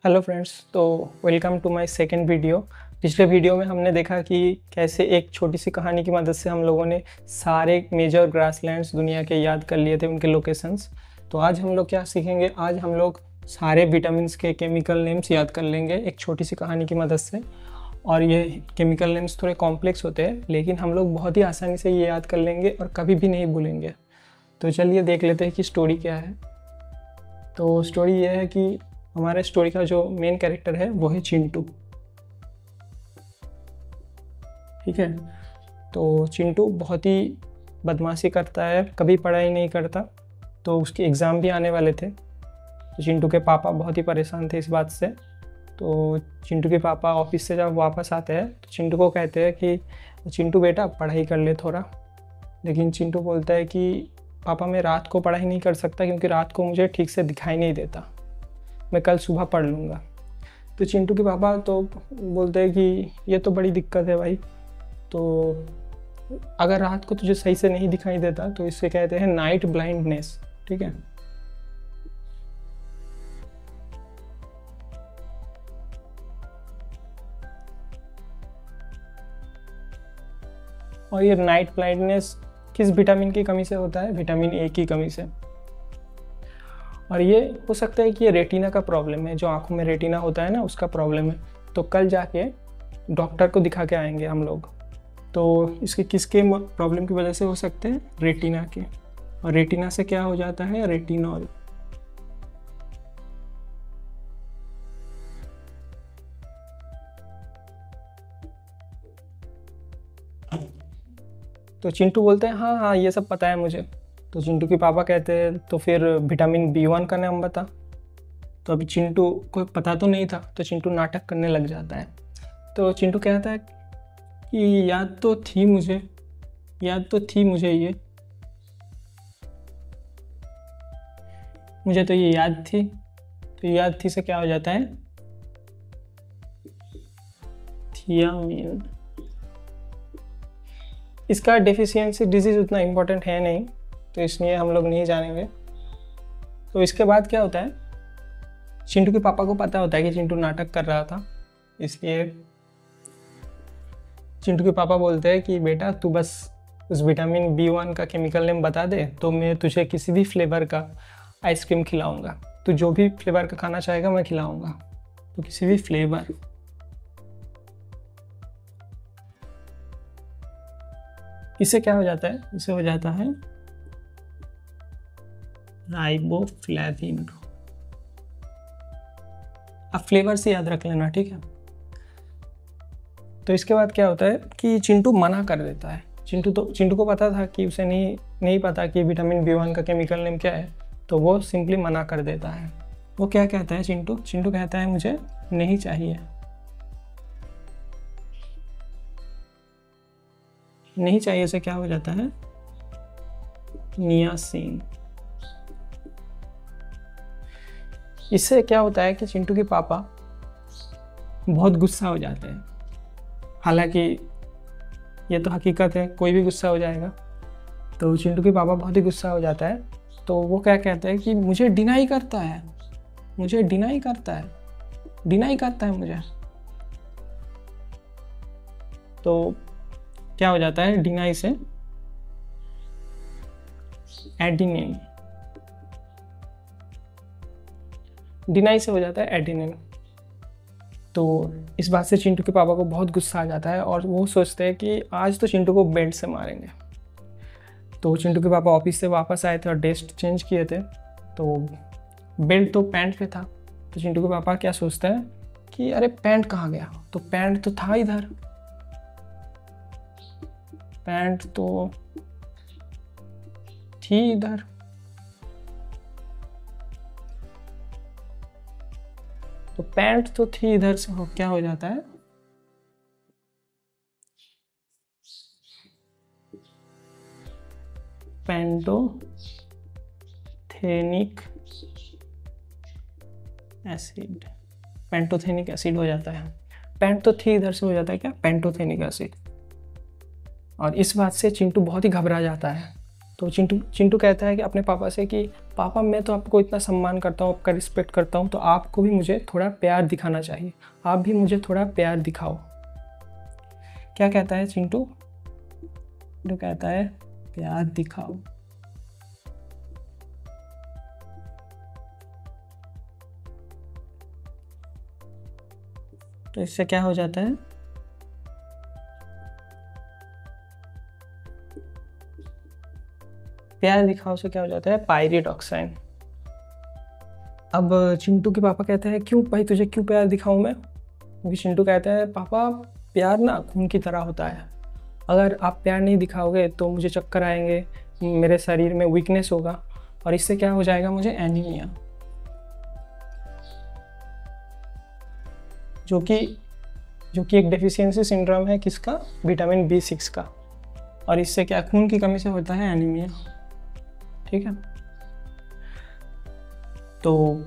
Hello friends, तो welcome to my second video. पिछले video में हमने देखा कि कैसे एक छोटी सी कहानी की मदद से हम लोगों ने सारे मेजर ग्रासलैंड्स दुनिया के याद कर लिए थे, उनके लोकेशंस। तो आज हम लोग क्या सीखेंगे, आज हम लोग सारे विटामिन्स के केमिकल नेम्स याद कर लेंगे एक छोटी सी कहानी की मदद से। और ये केमिकल नेम्स थोड़े कॉम्प्लेक्स होते हैं, लेकिन हम लोग बहुत ही आसानी से ये याद कर लेंगे और कभी भी नहीं भूलेंगे। तो चलिए देख लेते हैं कि स्टोरी क्या है। तो स्टोरी ये है कि हमारे स्टोरी का जो मेन कैरेक्टर है वो है चिंटू। ठीक है, तो चिंटू बहुत ही बदमाशी करता है, कभी पढ़ाई नहीं करता। तो उसके एग्ज़ाम भी आने वाले थे, तो चिंटू के पापा बहुत ही परेशान थे इस बात से। तो चिंटू के पापा ऑफिस से जब वापस आते हैं तो चिंटू को कहते हैं कि चिंटू बेटा पढ़ाई कर ले थोड़ा। लेकिन चिंटू बोलता है कि पापा मैं रात को पढ़ाई नहीं कर सकता, क्योंकि रात को मुझे ठीक से दिखाई नहीं देता, मैं कल सुबह पढ़ लूँगा। तो चिंटू के पापा तो बोलते हैं कि ये तो बड़ी दिक्कत है भाई, तो अगर रात को तुझे सही से नहीं दिखाई देता तो इसे कहते हैं नाइट ब्लाइंडनेस। ठीक है, और ये नाइट ब्लाइंडनेस किस विटामिन की कमी से होता है? विटामिन ए की कमी से। और ये हो सकता है कि ये रेटिना का प्रॉब्लम है, जो आंखों में रेटिना होता है ना, उसका प्रॉब्लम है। तो कल जाके डॉक्टर को दिखा के आएंगे हम लोग। तो इसके किसके प्रॉब्लम की वजह से हो सकते हैं? रेटिना के। और रेटिना से क्या हो जाता है? रेटिनॉल। तो चिंटू बोलते हैं हाँ हाँ ये सब पता है मुझे। तो चिंटू के पापा कहते हैं तो फिर विटामिन B1 का नाम बता। तो अभी चिंटू को पता तो नहीं था, तो चिंटू नाटक करने लग जाता है। तो चिंटू कहता है कि याद तो थी मुझे ये, मुझे तो ये याद थी। तो याद थी से क्या हो जाता है? थियामीन। इसका डेफिशिएंसी डिजीज़ उतना इम्पोर्टेंट है नहीं, तो इसलिए हम लोग नहीं जानेंगे। तो इसके बाद क्या होता है, चिंटू के पापा को पता होता है कि चिंटू नाटक कर रहा था, इसलिए चिंटू के पापा बोलते हैं कि बेटा तू बस उस विटामिन B1 का केमिकल नेम बता दे, तो मैं तुझे किसी भी फ्लेवर का आइसक्रीम खिलाऊंगा। तू जो भी फ्लेवर का खाना चाहेगा मैं खिलाऊंगा, तो किसी भी फ्लेवर। इससे क्या हो जाता है? इससे हो जाता है राइबोफ्लेविन। अब फ्लेवर से याद रख लेना, ठीक है। तो इसके बाद क्या होता है कि चिंटू मना कर देता है। चिंटू को पता था कि उसे नहीं पता कि विटामिन B1 का केमिकल नेम क्या है, तो वो सिंपली मना कर देता है। वो क्या कहता है चिंटू कहता है मुझे नहीं चाहिए। नहीं चाहिए से क्या हो जाता है? नियासिन। इससे क्या होता है कि चिंटू के पापा बहुत गुस्सा हो जाते हैं। हालांकि ये तो हकीकत है, कोई भी गुस्सा हो जाएगा। तो चिंटू के पापा बहुत ही गुस्सा हो जाता है। तो वो क्या कहते हैं कि मुझे डिनाई करता है मुझे। तो क्या हो जाता है? डिनाई से एडिनिन। डिनाई से हो जाता है एडिनिन। तो इस बात से चिंटू के पापा को बहुत गुस्सा आ जाता है और वो सोचते हैं कि आज तो चिंटू को बेल्ट से मारेंगे। तो चिंटू के पापा ऑफिस से वापस आए थे और ड्रेस चेंज किए थे, तो बेल्ट तो पैंट पे था। तो चिंटू के पापा क्या सोचते हैं कि अरे पैंट कहाँ गया? तो पैंट तो था इधर, पैंट तो थी इधर। तो पैंट तो थी इधर से क्या हो जाता है? पेंटोथेनिक एसिड हो जाता है। पैंट तो थी इधर से हो जाता है क्या? Pantothenic acid. और इस बात से चिंटू बहुत ही घबरा जाता है तो चिंटू चिंटू कहता है कि अपने पापा से कि पापा मैं तो आपको इतना सम्मान करता हूँ, आपका रिस्पेक्ट करता हूँ, तो आपको भी मुझे थोड़ा प्यार दिखाना चाहिए, आप भी मुझे थोड़ा प्यार दिखाओ। क्या कहता है चिंटू? चिंटू कहता है प्यार दिखाओ। तो इससे क्या हो जाता है? प्यार दिखाओ से क्या हो जाता है? पायरिडॉक्साइन। अब चिंटू के पापा कहते हैं क्यों भाई, तुझे क्यों प्यार दिखाऊं मैं? क्योंकि चिंटू कहता है पापा प्यार ना खून की तरह होता है, अगर आप प्यार नहीं दिखाओगे तो मुझे चक्कर आएंगे, मेरे शरीर में वीकनेस होगा और इससे क्या हो जाएगा? मुझे एनीमिया, जो कि एक डेफिशिएंसी सिंड्रोम है। किसका? विटामिन B6 का। और इससे क्या खून की कमी से होता है एनीमिया। ठीक है। तो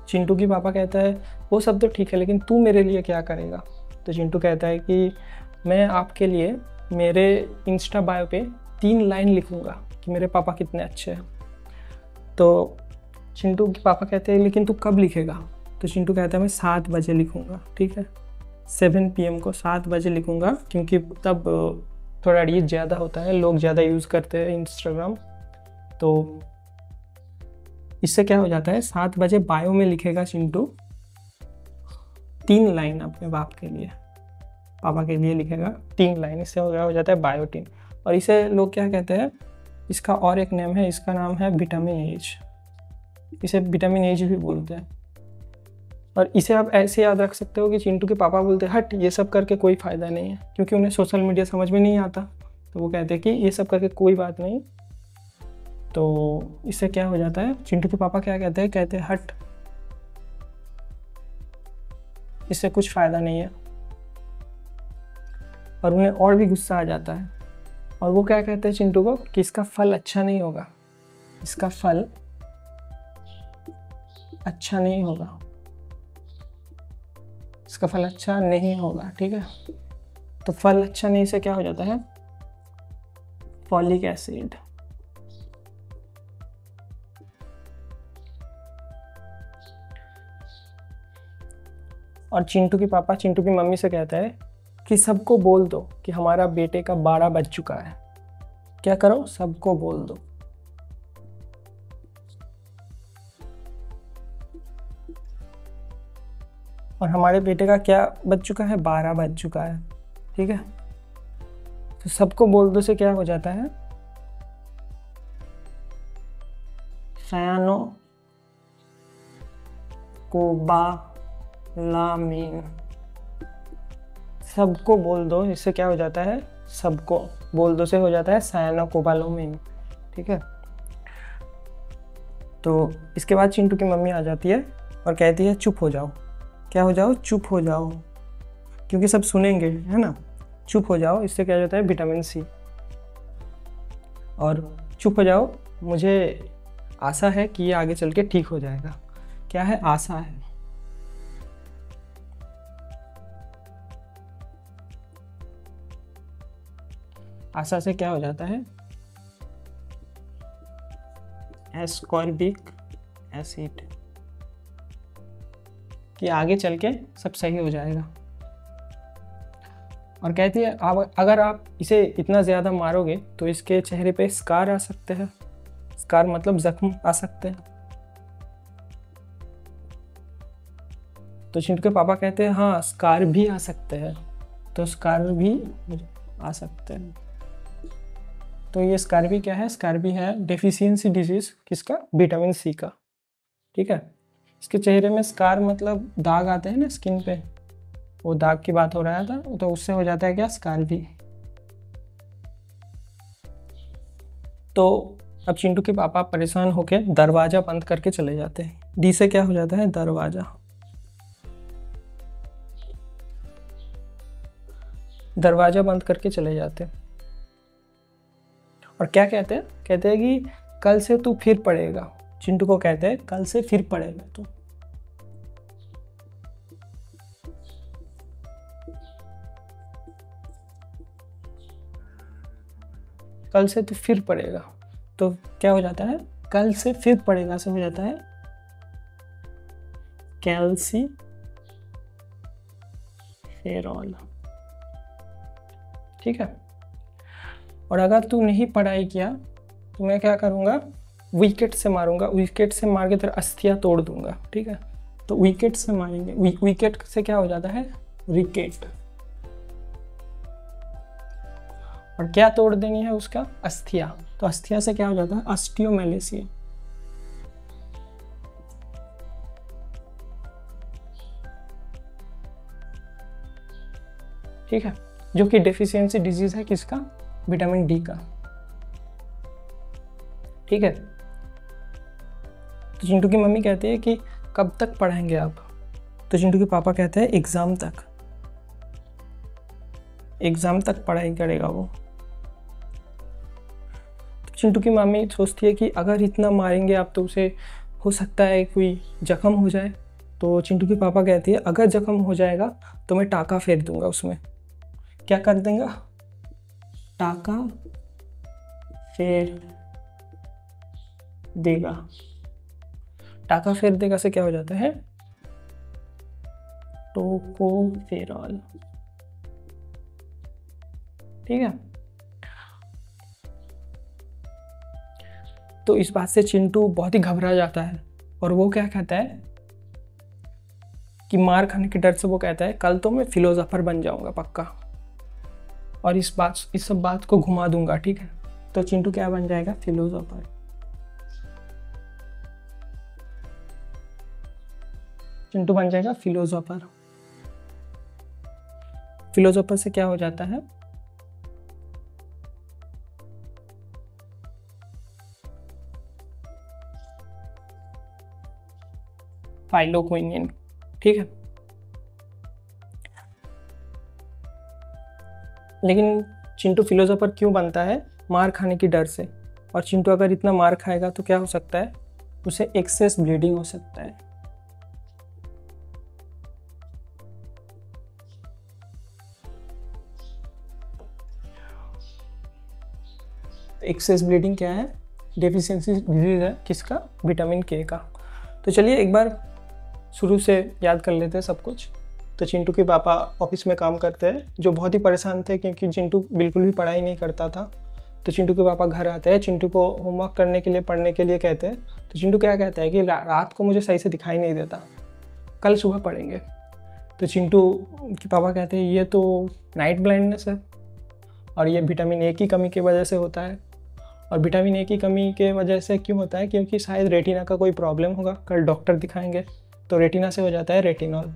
चिंटू की पापा कहता है वो सब तो ठीक है, लेकिन तू मेरे लिए क्या करेगा? तो चिंटू कहता है कि मैं आपके लिए मेरे इंस्टा बायो पे 3 लाइन लिखूंगा कि मेरे पापा कितने अच्छे हैं। तो चिंटू के पापा कहते हैं लेकिन तू कब लिखेगा? तो चिंटू कहता है मैं 7 बजे लिखूंगा। ठीक है, 7 PM को 7 बजे लिखूंगा, क्योंकि तब थोड़ा रीच ज़्यादा होता है, लोग ज़्यादा यूज़ करते हैं इंस्टाग्राम। तो इससे क्या हो जाता है? 7 बजे बायो में लिखेगा चिंटू 3 लाइन अपने बाप के लिए, पापा के लिए लिखेगा 3 लाइन। इससे हो जाता है बायोटिन। और इसे लोग क्या कहते हैं? इसका और एक नेम है, इसका नाम है विटामिन एज। इसे विटामिन एज भी बोलते हैं। और इसे आप ऐसे याद रख सकते हो कि चिंटू के पापा बोलते हैं हट ये सब करके कोई फ़ायदा नहीं है, क्योंकि उन्हें सोशल मीडिया समझ में नहीं आता। तो वो कहते हैं कि ये सब करके कोई बात नहीं। तो इससे क्या हो जाता है? चिंटू के पापा क्या कहते हैं? कहते हैं हट इससे कुछ फ़ायदा नहीं है। और उन्हें और भी गुस्सा आ जाता है। और वो क्या कहते हैं चिंटू को? कि इसका फल अच्छा नहीं होगा, इसका फल अच्छा नहीं होगा, इसका फल अच्छा नहीं होगा। ठीक है। तो फल अच्छा नहीं से क्या हो जाता है? Folic acid. और चिंटू के पापा चिंटू की मम्मी से कहता है कि सबको बोल दो कि हमारा बेटे का 12 बज चुका है। क्या करो? सबको बोल दो। और हमारे बेटे का क्या बज चुका है? 12 बज चुका है। ठीक है। तो सबको बोल दो से क्या हो जाता है? सायानो कोबालामीन। सबको बोल दो, इससे क्या हो जाता है? सबको बोल दो से हो जाता है सायानोकोबालामीन। ठीक है। तो इसके बाद चिंटू की मम्मी आ जाती है और कहती है चुप हो जाओ। क्या हो जाओ? चुप हो जाओ, क्योंकि सब सुनेंगे, है ना। चुप हो जाओ, इससे क्या हो जाता है? Vitamin C। और चुप हो जाओ, मुझे आशा है कि ये आगे चल के ठीक हो जाएगा। क्या है? आशा है। आशा से क्या हो जाता है? एस्कॉर्बिक एसिड, कि आगे चल के सब सही हो जाएगा। और कहती है अगर आप इसे इतना ज़्यादा मारोगे तो इसके चेहरे पे स्कार आ सकते हैं। स्कार मतलब जख्म आ सकते हैं। तो चिंटू के पापा कहते हैं हाँ स्कार भी आ सकते हैं। तो स्कार भी आ सकते हैं। तो ये स्कारबी क्या है? स्कारबी है डेफिशिएंसी डिजीज। किसका? विटामिन C का। ठीक है। इसके चेहरे में स्कार मतलब दाग आते हैं ना स्किन पे, वो दाग की बात हो रहा था। तो उससे हो जाता है क्या? स्कारबी। तो अब चिंटू के पापा परेशान होकर दरवाज़ा बंद करके चले जाते हैं। डी से क्या हो जाता है? दरवाज़ा। दरवाज़ा बंद करके चले जाते हैं। और क्या कहते हैं? कहते हैं कि कल से तू फिर पढ़ेगा। चिंटू को कहते हैं कल से फिर पढ़ेगा तू। कल से तू फिर पढ़ेगा। तो क्या हो जाता है, कल से फिर पड़ेगा से हो जाता है कैल्सीफेरॉल। ठीक है। और अगर तू नहीं पढ़ाई किया तो मैं क्या करूँगा, विकेट से मारूंगा, विकेट से मार के तेरा अस्थियाँ तोड़ दूंगा। ठीक है। तो विकेट से मारेंगे, विकेट से क्या हो जाता है, रिकेट। और क्या तोड़ देनी है उसका, अस्थियाँ। तो अस्थियाँ से क्या हो जाता है, ऑस्टियोमेलेसिया। ठीक है। जो कि डेफिशिएंसी डिजीज है किसका, विटामिन डी का। ठीक है। तो चिंटू की मम्मी कहती है कि कब तक पढ़ाएंगे आप, तो चिंटू के पापा कहते हैं एग्जाम तक, एग्जाम तक पढ़ाई करेगा वो। तो चिंटू की मम्मी सोचती है कि अगर इतना मारेंगे आप तो उसे हो सकता है कोई जख्म हो जाए। तो चिंटू के पापा कहती है अगर जख्म हो जाएगा तो मैं टाका फेर दूंगा उसमें। क्या कर देंगे, टाका फेर देगा। टाका फेर देगा से क्या हो जाता है, टोकोफेरॉल। ठीक है। तो इस बात से चिंटू बहुत ही घबरा जाता है और वो क्या कहता है कि मार खाने के डर से वो कहता है कल तो मैं फिलोसोफर बन जाऊंगा पक्का, और इस सब बात को घुमा दूंगा। ठीक है। तो चिंटू क्या बन जाएगा, फिलोसोफर। चिंटू बन जाएगा फिलोसोफर। फिलोसोफर से क्या हो जाता है, फाइलोक्विनियन। ठीक है। लेकिन चिंटू फिलोसोफर क्यों बनता है, मार खाने की डर से। और चिंटू अगर इतना मार खाएगा तो क्या हो सकता है, उसे एक्सेस ब्लीडिंग हो सकता है। एक्सेस ब्लीडिंग क्या है, डेफिशिएंसी डिजीज है किसका, विटामिन के का। तो चलिए एक बार शुरू से याद कर लेते हैं सब कुछ। तो चिंटू के पापा ऑफिस में काम करते हैं, जो बहुत ही परेशान थे क्योंकि चिंटू बिल्कुल भी पढ़ाई नहीं करता था। तो चिंटू के पापा घर आते हैं, चिंटू को होमवर्क करने के लिए, पढ़ने के लिए कहते हैं। तो चिंटू क्या कहता है कि रात को मुझे सही से दिखाई नहीं देता, कल सुबह पढ़ेंगे। तो चिंटू के पापा कहते हैं ये तो नाइट ब्लाइंडनेस है और ये विटामिन ए की कमी की वजह से होता है। और विटामिन ए की कमी के वजह से क्यों होता है, क्योंकि शायद रेटिना का कोई प्रॉब्लम होगा, कल डॉक्टर दिखाएंगे। तो रेटिना से हो जाता है रेटिनॉल।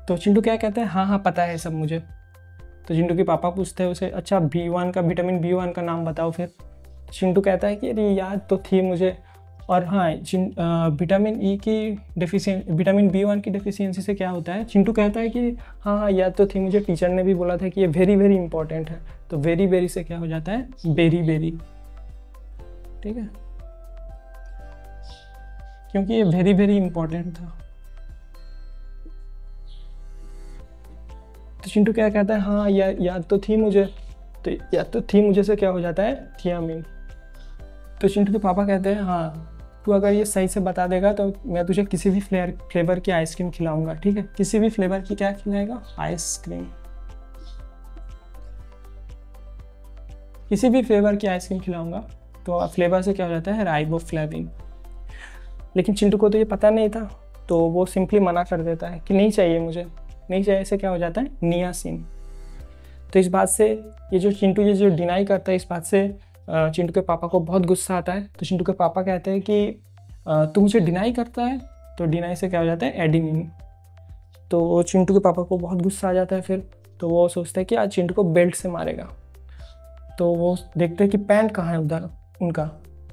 तो चिंटू क्या कहता है, हाँ हाँ पता है सब मुझे। तो चिंटू के पापा पूछते हैं उसे, अच्छा B1 का, विटामिन B1 का नाम बताओ फिर। चिंटू कहता है कि अरे याद तो थी मुझे। और हाँ, विटामिन ई की डेफिशिएंसी, विटामिन B1 की डेफिशिएंसी से क्या होता है, चिंटू कहता है कि हाँ हाँ याद तो थी मुझे, टीचर ने भी बोला था कि ये वेरी वेरी इंपॉर्टेंट है। तो वेरी वेरी से क्या हो जाता है, बेरी बेरी। ठीक है। क्योंकि ये वेरी वेरी इंपॉर्टेंट था। तो चिंटू क्या कहता है, हाँ याद तो थी मुझे। तो याद तो थी मुझे से क्या हो जाता है, थियामिन। तो चिंटू के पापा कहते हैं हाँ तू अगर ये सही से बता देगा तो मैं तुझे किसी भी फ्लेवर की आइसक्रीम खिलाऊंगा। ठीक है। किसी भी फ्लेवर की क्या खिलाएगा, आइसक्रीम। किसी भी फ्लेवर की आइसक्रीम खिलाऊंगा। तो फ्लेवर से क्या हो जाता है, राइबोफ्लेविन। लेकिन चिंटू को तो ये पता नहीं था, तो वो सिंपली मना कर देता है कि नहीं चाहिए मुझे, नहीं चाहिए। से क्या हो जाता है, नियासिन। तो इस बात से ये जो डिनाई करता है, इस बात से चिंटू के पापा को बहुत गुस्सा आता है। तो चिंटू के पापा कहते हैं कि तू मुझे डिनाई करता है। तो डिनाई से क्या हो जाता है, एडिनिन। तो चिंटू के पापा को बहुत गुस्सा आ जाता है फिर। तो वो सोचते हैं कि आज चिंटू को बेल्ट से मारेगा। तो वो देखते हैं कि पैंट कहाँ है उधर उनका।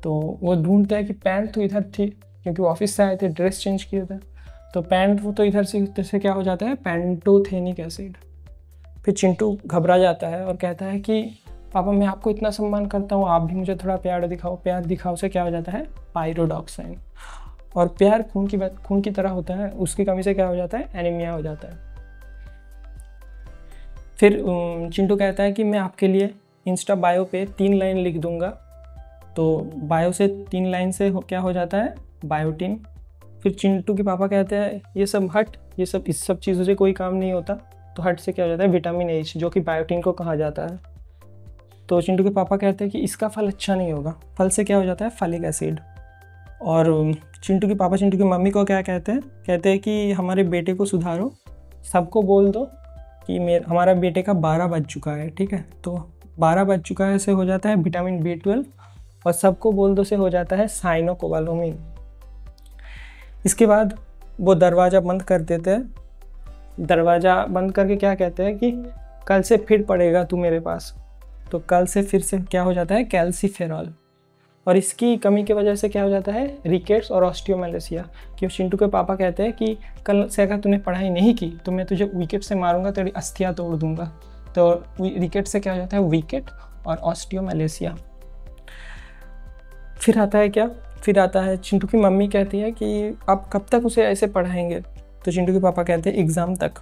तो वो ढूंढते हैं कि पैंट तो इधर थी, क्योंकि वो ऑफिस से आए थे, ड्रेस चेंज किए थे। तो पैंट वो तो इधर से क्या हो जाता है, पैंटोथेनिक एसिड। फिर चिंटू घबरा जाता है और कहता है कि पापा मैं आपको इतना सम्मान करता हूँ, आप भी मुझे थोड़ा प्यार दिखाओ। प्यार दिखाओ से क्या हो जाता है, पायरोडॉक्साइन। और प्यार खून की तरह होता है, उसकी कमी से क्या हो जाता है, एनीमिया हो जाता है। फिर चिंटू कहता है कि मैं आपके लिए इंस्टा बायो पे 3 लाइन लिख दूंगा, तो बायो से 3 लाइन से क्या हो जाता है, बायोटिन। फिर चिंटू के पापा कहते हैं ये सब हट, ये सब इस सब चीज़ों से कोई काम नहीं होता। तो हट से क्या हो जाता है, विटामिन एच, जो कि बायोटिन को कहा जाता है। तो चिंटू के पापा कहते हैं कि इसका फल अच्छा नहीं होगा। फल से क्या हो जाता है, फॉलिक एसिड। और चिंटू के पापा चिंटू की मम्मी को क्या कहते हैं कि हमारे बेटे को सुधारो, सबको बोल दो कि हमारा बेटे का 12 बज चुका है। ठीक है, तो 12 बज चुका है से हो जाता है विटामिन B12, और सबको बोल दो से हो जाता है साइनोकोबालामिन। इसके बाद वो दरवाज़ा बंद कर देते हैं। दरवाज़ा बंद करके क्या कहते हैं कि कल से फिर पड़ेगा तू मेरे पास। तो कल से फिर से क्या हो जाता है, कैल्सीफेरॉल। और इसकी कमी की वजह से क्या हो जाता है, रिकेट्स और ऑस्टियोमेलेसिया। कि चिंटू के पापा कहते हैं कि कल से अगर तूने पढ़ाई नहीं की तो मैं तुझे विकेट से मारूंगा, तेरी अस्थियाँ तोड़ दूंगा। तो रिकेट से क्या हो जाता है, विकेट और ऑस्टियोमेलेसिया। फिर आता है क्या, फिर आता है चिंटू की मम्मी कहती है कि आप कब तक उसे ऐसे पढ़ाएंगे। तो चिंटू के पापा कहते हैं एग्ज़ाम तक।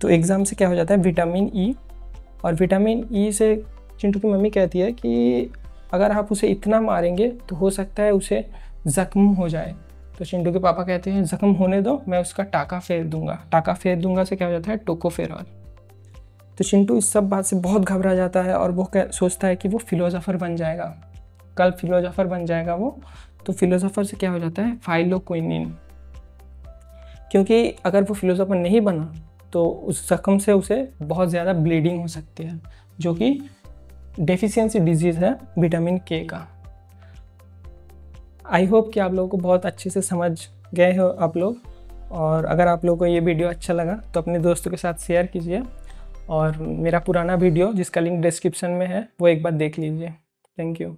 तो एग्ज़ाम से क्या हो जाता है, विटामिन ई। और विटामिन ई से चिंटू की मम्मी कहती है कि अगर आप उसे इतना मारेंगे तो हो सकता है उसे ज़ख्म हो जाए। तो चिंटू के पापा कहते हैं ज़ख्म होने दो, मैं उसका टाका फेर दूंगा। टाका फेर दूंगा से क्या हो जाता है, टोकोफेरॉल। तो चिंटू इस सब बात से बहुत घबरा जाता है और वो सोचता है कि वो फिलोसोफर बन जाएगा, कल फिलोसोफर बन जाएगा वो। तो फिलोसोफर से क्या हो जाता है, फाइलोक्विनिन। क्योंकि अगर वो फिलोसोफर नहीं बना तो उस जख्म से उसे बहुत ज़्यादा ब्लीडिंग हो सकती है, जो कि डेफिशिएंसी डिजीज़ है विटामिन के का। आई होप कि आप लोगों को बहुत अच्छे से समझ गए हो आप लोग। और अगर आप लोगों को ये वीडियो अच्छा लगा तो अपने दोस्तों के साथ शेयर कीजिए, और मेरा पुराना वीडियो जिसका लिंक डिस्क्रिप्शन में है वो एक बार देख लीजिए। Thank you.